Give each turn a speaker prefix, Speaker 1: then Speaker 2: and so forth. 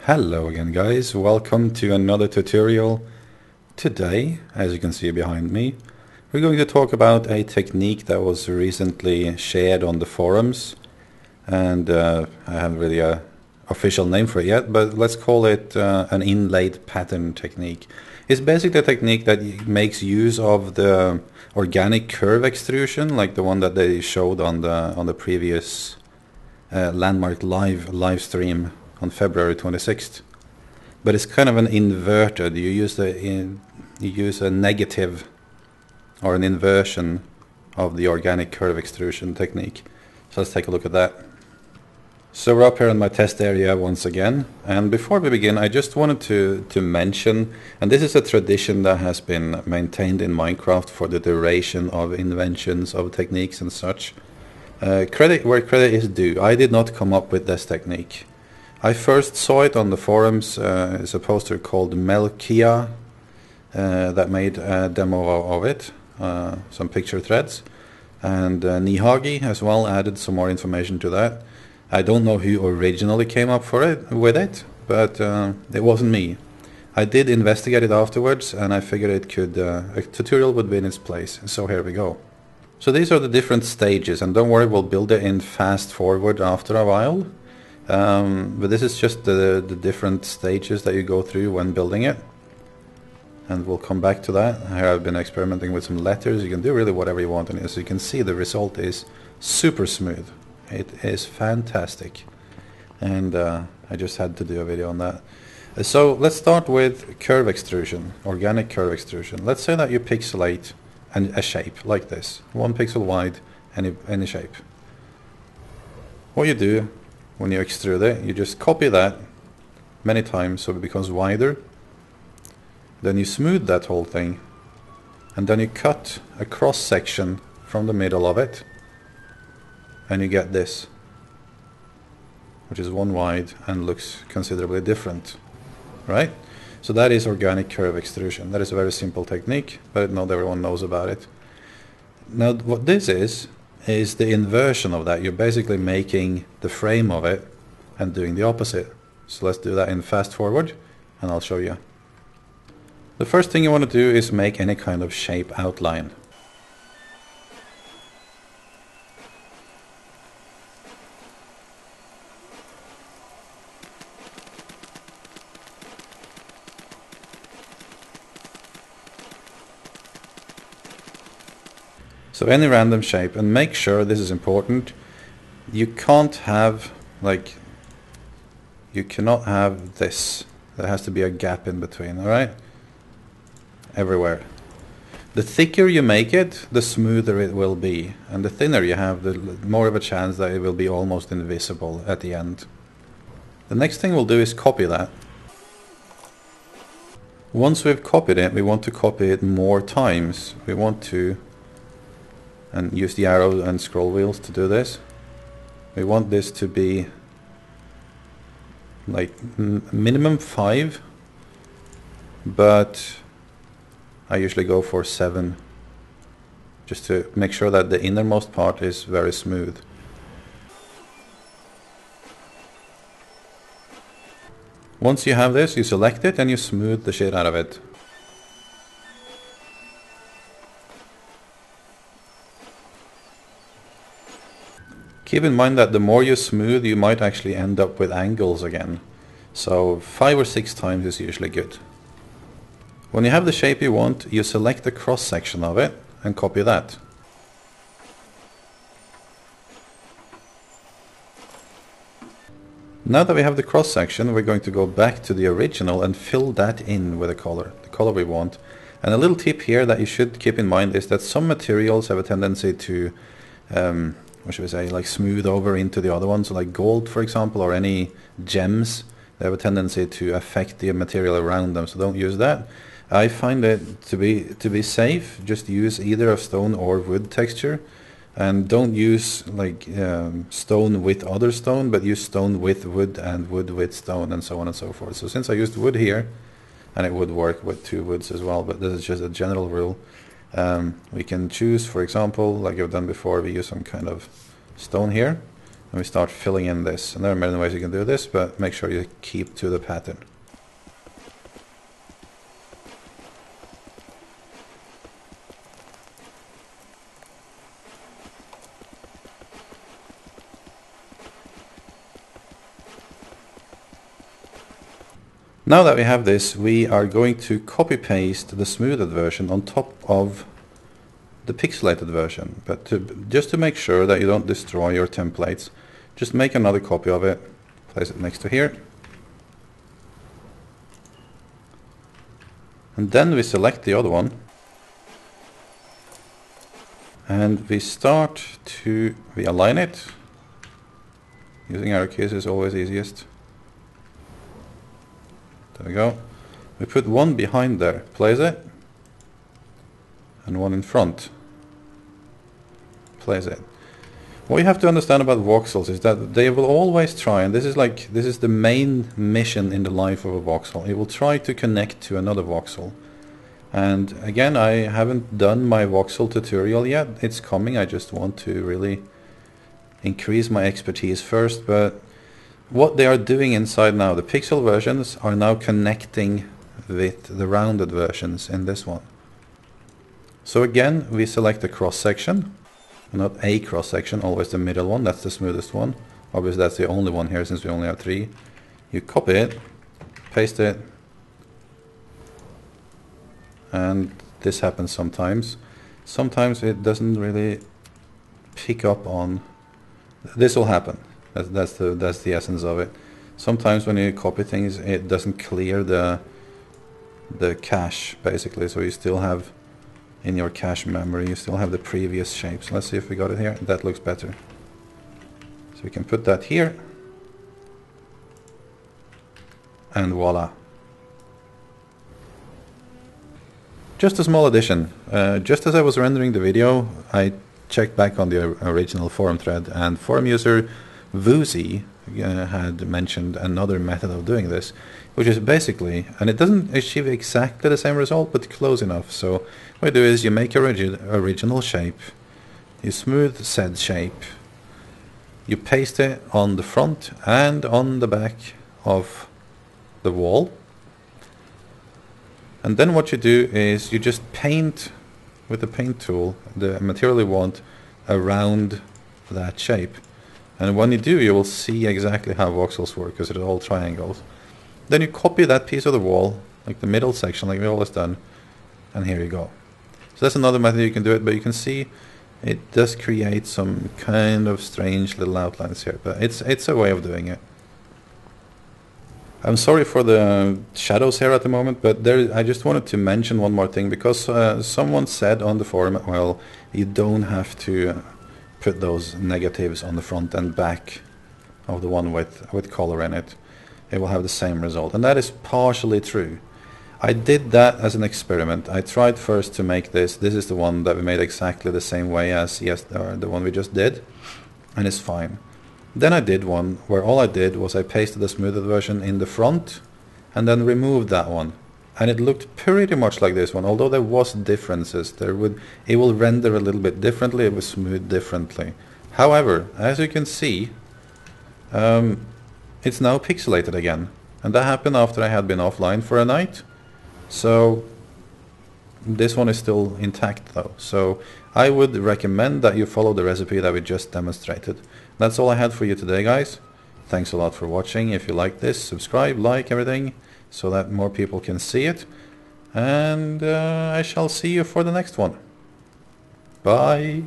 Speaker 1: Hello again guys, welcome to another tutorial. Today, as you can see behind me, we're going to talk about a technique that was recently shared on the forums, and I haven't really a official name for it yet, but let's call it an inlaid pattern technique. It's basically a technique that makes use of the organic curve extrusion, like the one that they showed on the previous Landmark live stream on February 26th, but it's kind of an inverted. You use a negative or an inversion of the organic curve extrusion technique. So let's take a look at that. So we're up here in my test area once again, and before we begin I just wanted to mention, and this is a tradition that has been maintained in Minecraft for the duration of inventions of techniques and such. Credit where credit is due. I did not come up with this technique. I first saw it on the forums. It's a poster called Melkia that made a demo of it, some picture threads, and Nihagi as well added some more information to that. I don't know who originally came up with it, but it wasn't me. I did investigate it afterwards, and I figured it could a tutorial would be in its place. So here we go. So these are the different stages, and don't worry, we'll build it in fast forward after a while. But this is just the different stages that you go through when building it, and we'll come back to that. Here I've been experimenting with some letters. You can do really whatever you want, and as you can see, the result is super smooth. It is fantastic, and I just had to do a video on that. So let's start with curve extrusion, organic curve extrusion. Let's say that you pixelate a shape like this, 1 pixel wide, any shape. What you do when you extrude it, you just copy that many times so it becomes wider. Then you smooth that whole thing, and then you cut a cross section from the middle of it, and you get this, which is 1 wide and looks considerably different, right? So that is organic curve extrusion. That is a very simple technique, but not everyone knows about it. Now what this is the inversion of that. You're basically making the frame of it and doing the opposite. So let's do that in fast forward, and I'll show you. The first thing you want to do is make any kind of shape outline. So any random shape, and make sure, this is important, you can't have, like, you cannot have this. There has to be a gap in between, alright? Everywhere. The thicker you make it, the smoother it will be, and the thinner you have, the more of a chance that it will be almost invisible at the end. The next thing we'll do is copy that. Once we've copied it, we want to copy it more times. We want to and use the arrow and scroll wheels to do this. We want this to be like minimum 5, but I usually go for 7, just to make sure that the innermost part is very smooth. Once you have this, you select it and you smooth the shit out of it. Keep in mind that the more you smooth, you might actually end up with angles again. So 5 or 6 times is usually good. When you have the shape you want, you select the cross section of it and copy that. Now that we have the cross section, we're going to go back to the original and fill that in with the color we want. And a little tip here that you should keep in mind is that some materials have a tendency to what should we say, like smooth over into the other ones. So like gold, for example, or any gems, they have a tendency to affect the material around them, so don't use that. I find it to be safe, just use either a stone or wood texture, and don't use like stone with other stone, but use stone with wood and wood with stone, and so on and so forth. So since I used wood here, and it would work with 2 woods as well, but this is just a general rule. We can choose, for example, like I've done before, we use some kind of stone here, And we start filling in this. And there are many ways you can do this, but make sure you keep to the pattern. Now that we have this, we are going to copy paste the smoothed version on top of the pixelated version. But just to make sure that you don't destroy your templates, just make another copy of it, place it next to here. And then we select the other one. And we align it. Using arrow keys is always easiest. There we go. We put one behind there, place it, and one in front, place it. What you have to understand about voxels is that they will always try, and this is the main mission in the life of a voxel. It will try to connect to another voxel. And again, I haven't done my voxel tutorial yet. It's coming. I just want to really increase my expertise first, but what they are doing inside now, the pixel versions are now connecting with the rounded versions in this one. So again, we select the cross section, not a cross section, always the middle one, that's the smoothest one. Obviously that's the only one here since we only have 3. You copy it, paste it, and this happens sometimes. Sometimes it doesn't really pick up on, this will happen. That's the essence of it. Sometimes when you copy things, it doesn't clear the cache basically, so you still have in your cache memory, you still have the previous shapes. Let's see if we got it here. That looks better. So we can put that here, and voila. Just a small addition. Just as I was rendering the video, I checked back on the original forum thread, and forum user Woozy had mentioned another method of doing this, which is basically, and it doesn't achieve exactly the same result, but close enough. So what you do is you make your original shape, you smooth said shape, you paste it on the front and on the back of the wall, and then what you do is you just paint with the paint tool the material you want around that shape. And when you do, you will see exactly how voxels work, because it's all triangles. Then you copy that piece of the wall, like the middle section, like we always done, and here you go. So that's another method you can do it, but you can see it does create some kind of strange little outlines here, but it's a way of doing it. I'm sorry for the shadows here at the moment, but I just wanted to mention one more thing, because someone said on the forum, well, you don't have to put those negatives on the front and back of the one with color in it. It will have the same result, and that is partially true. I did that as an experiment. I tried first to make this. This is the one that we made exactly the same way as the one we just did, and it's fine. Then I did one where all I did was I pasted the smoothed version in the front and then removed that one. And it looked pretty much like this one, although there was differences. It will render a little bit differently, it will smooth differently. However, as you can see, it's now pixelated again. And that happened after I had been offline for a night. So this one is still intact though. So I would recommend that you follow the recipe that we just demonstrated. That's all I had for you today, guys. Thanks a lot for watching. If you like this, subscribe, like everything, so that more people can see it. And I shall see you for the next one. Bye.